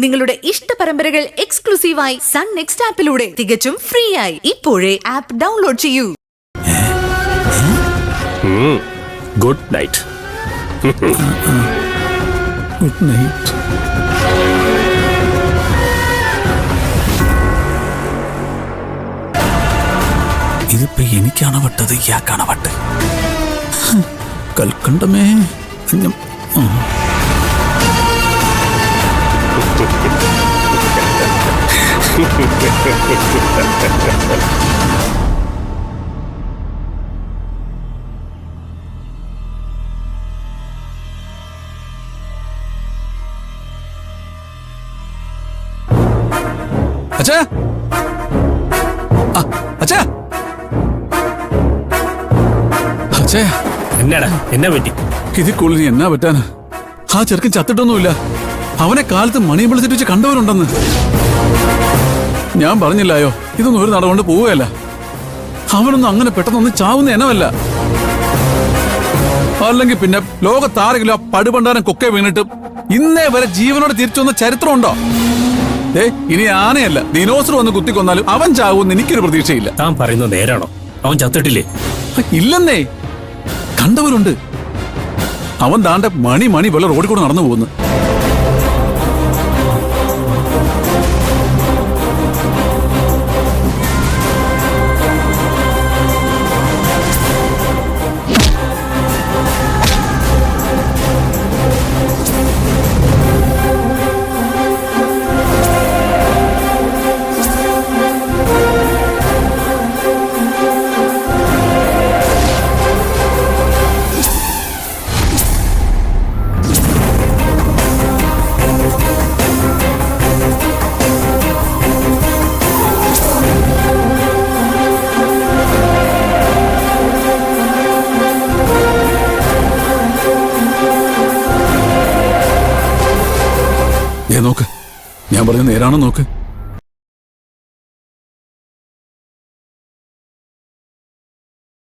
നിങ്ങളുടെ ഇഷ്ട പരമ്പരകൾ എക്സ്ക്ലൂസീവായി സൺ നെക്സ്റ്റ് ആപ്പിലൂടെ തികച്ചും ഫ്രീ ആയി ഇപ്പോഴേ ആപ്പ് ഡൗൺലോഡ് ചെയ്യൂ. Good night. Good night. ഇതിപ്പോ എനിക്കാണ് വട്ടത്, ഇയാൾക്കാണ് വട്ട്. കൽക്കണ്ടമേ. അച്ഛാ, അച്ഛാ, അച്ഛാ. എന്നാടാ, എന്നാ പറ്റി? ഇതിൽ കൂടുതൽ എന്നാ പറ്റാന്? ആ ചെറുക്കൻ ചത്തിട്ടൊന്നുമില്ല. അവനെ കാലത്ത് മണി വിളിച്ചിട്ട് വെച്ച് കണ്ടവരുണ്ടെന്ന്. ഞാൻ പറഞ്ഞില്ലായോ, ഇതൊന്നും ഒരു നട കൊണ്ട് പോവുകയല്ല. അവനൊന്നും അങ്ങനെ പെട്ടെന്നൊന്നും ചാവുന്ന ഇനമല്ല. അല്ലെങ്കിൽ പിന്നെ ലോകത്താരെങ്കിലും ആ പടുപണ്ടാരം കൊക്കെ വീണിട്ട് ഇന്നേ വരെ ജീവനോടെ തിരിച്ചു വന്ന ചരിത്രമുണ്ടോ? ഇനി ആനയല്ല, ദിനോസർ വന്ന് കുത്തിക്കൊന്നാലും അവൻ ചാവുമെന്ന് എനിക്കൊരു പ്രതീക്ഷയില്ല. താൻ പറയുന്നത് നേരാണോ? അവൻ ചത്തിട്ടില്ലേ? ഇല്ലെന്നേ, കണ്ടവരുണ്ട്. അവൻ താണ്ടെ മണി പോലെ റോഡിൽ കൂടെ നടന്നു പോകുന്നു. നോക്ക്, ഞാൻ പറഞ്ഞ നേരാണോ നോക്ക്.